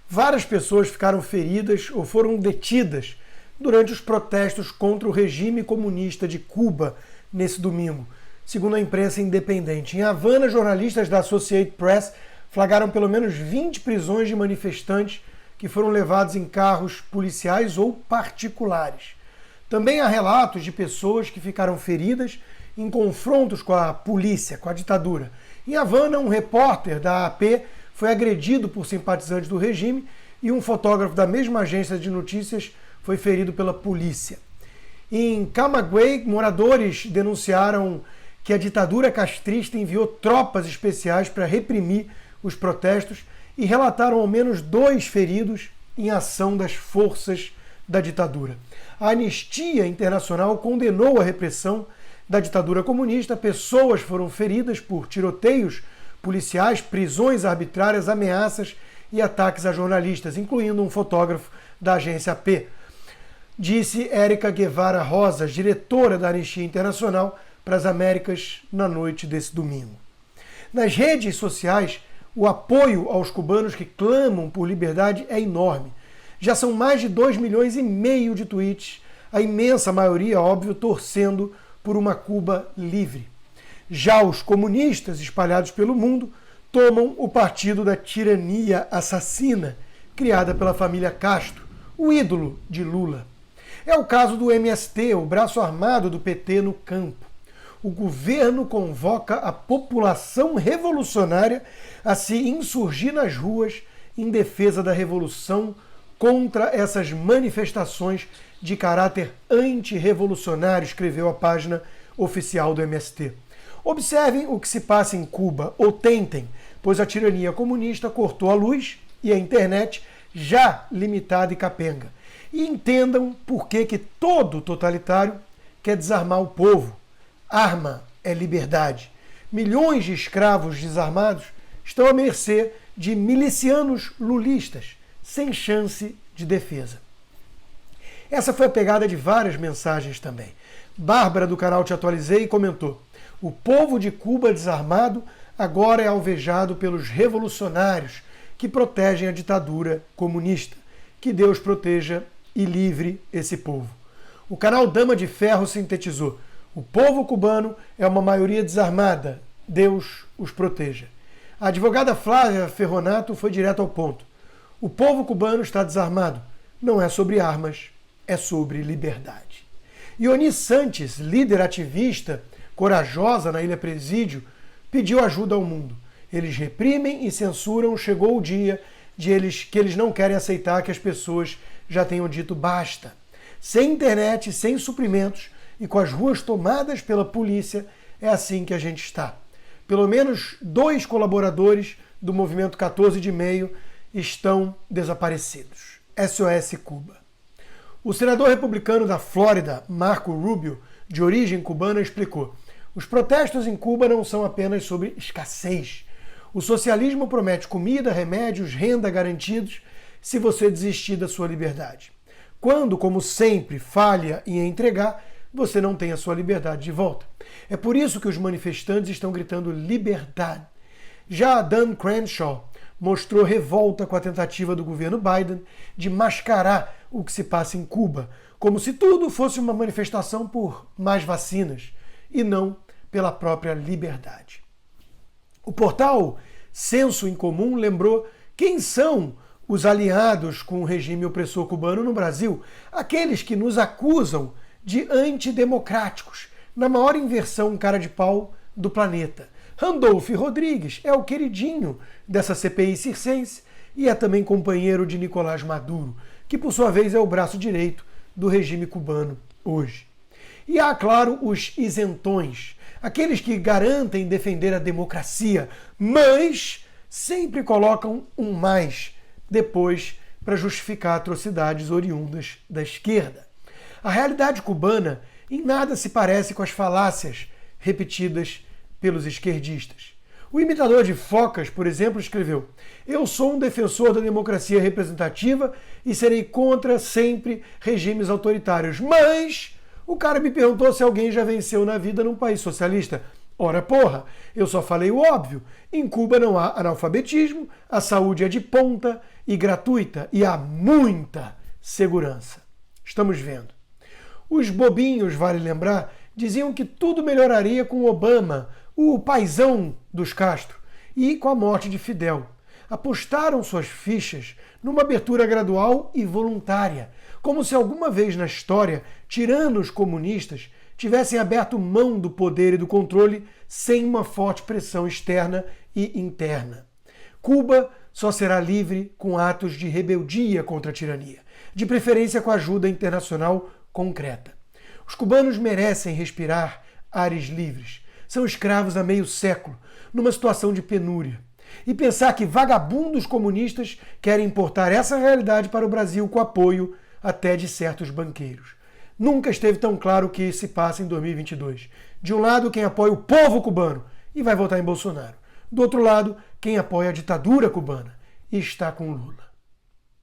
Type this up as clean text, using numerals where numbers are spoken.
Várias pessoas ficaram feridas ou foram detidas durante os protestos contra o regime comunista de Cuba nesse domingo, segundo a imprensa independente. Em Havana, jornalistas da Associated Press flagraram pelo menos 20 prisões de manifestantes que foram levados em carros policiais ou particulares. Também há relatos de pessoas que ficaram feridas em confrontos com a polícia, com a ditadura. Em Havana, um repórter da AP foi agredido por simpatizantes do regime e um fotógrafo da mesma agência de notícias foi ferido pela polícia. Em Camagüey, moradores denunciaram que a ditadura castrista enviou tropas especiais para reprimir os protestos e relataram ao menos 2 feridos em ação das forças da ditadura. A Anistia Internacional condenou a repressão da ditadura comunista. Pessoas foram feridas por tiroteios policiais, prisões arbitrárias, ameaças e ataques a jornalistas, incluindo um fotógrafo da agência AP. Disse Érica Guevara Rosas, diretora da Anistia Internacional para as Américas, na noite desse domingo. Nas redes sociais, o apoio aos cubanos que clamam por liberdade é enorme. Já são mais de 2,5 milhões de tweets, a imensa maioria, óbvio, torcendo por uma Cuba livre. Já os comunistas espalhados pelo mundo tomam o partido da tirania assassina criada pela família Castro, o ídolo de Lula. É o caso do MST, o braço armado do PT no campo. O governo convoca a população revolucionária a se insurgir nas ruas em defesa da revolução contra essas manifestações de caráter antirrevolucionário, escreveu a página oficial do MST. Observem o que se passa em Cuba, ou tentem, pois a tirania comunista cortou a luz e a internet, já limitada e capenga. E entendam por que todo totalitário quer desarmar o povo. Arma é liberdade. Milhões de escravos desarmados estão à mercê de milicianos lulistas, sem chance de defesa. Essa foi a pegada de várias mensagens também. Bárbara, do canal Te Atualizei, comentou: o povo de Cuba desarmado agora é alvejado pelos revolucionários que protegem a ditadura comunista. Que Deus proteja e livre esse povo. O canal Dama de Ferro sintetizou: o povo cubano é uma maioria desarmada. Deus os proteja. A advogada Flávia Ferronato foi direto ao ponto. O povo cubano está desarmado. Não é sobre armas, é sobre liberdade. Ioni Santos, líder ativista, corajosa na Ilha Presídio, pediu ajuda ao mundo. Eles reprimem e censuram. Chegou o dia que eles não querem aceitar que as pessoas já tenham dito basta. Sem internet, sem suprimentos e com as ruas tomadas pela polícia, é assim que a gente está. Pelo menos 2 colaboradores do movimento 14 de Maio estão desaparecidos. SOS Cuba. O senador republicano da Flórida, Marco Rubio, de origem cubana, explicou: os protestos em Cuba não são apenas sobre escassez. O socialismo promete comida, remédios, renda garantidos se você desistir da sua liberdade. Quando, como sempre, falha em entregar, você não tem a sua liberdade de volta. É por isso que os manifestantes estão gritando liberdade. Já Dan Crenshaw mostrou revolta com a tentativa do governo Biden de mascarar o que se passa em Cuba, como se tudo fosse uma manifestação por mais vacinas e não pela própria liberdade. O portal Senso em Comum lembrou quem são os aliados com o regime opressor cubano no Brasil, aqueles que nos acusam de antidemocráticos, na maior inversão cara de pau do planeta. Randolph Rodrigues é o queridinho dessa CPI circense e é também companheiro de Nicolás Maduro, que por sua vez é o braço direito do regime cubano hoje. E há, claro, os isentões, aqueles que garantem defender a democracia, mas sempre colocam um mais depois para justificar atrocidades oriundas da esquerda. A realidade cubana em nada se parece com as falácias repetidas pelos esquerdistas. O imitador de focas, por exemplo, escreveu: eu sou um defensor da democracia representativa e serei contra sempre regimes autoritários, mas o cara me perguntou se alguém já venceu na vida num país socialista. Ora porra, eu só falei o óbvio. Em Cuba não há analfabetismo, a saúde é de ponta e gratuita e há muita segurança. Estamos vendo. Os bobinhos, vale lembrar, diziam que tudo melhoraria com Obama, o paizão dos Castro, e com a morte de Fidel. Apostaram suas fichas numa abertura gradual e voluntária, como se alguma vez na história tiranos comunistas tivessem aberto mão do poder e do controle sem uma forte pressão externa e interna. Cuba só será livre com atos de rebeldia contra a tirania, de preferência com ajuda internacional concreta. Os cubanos merecem respirar ares livres. São escravos há meio século, numa situação de penúria. E pensar que vagabundos comunistas querem importar essa realidade para o Brasil com apoio até de certos banqueiros. Nunca esteve tão claro o que se passa em 2022. De um lado, quem apoia o povo cubano e vai votar em Bolsonaro. Do outro lado, quem apoia a ditadura cubana e está com Lula.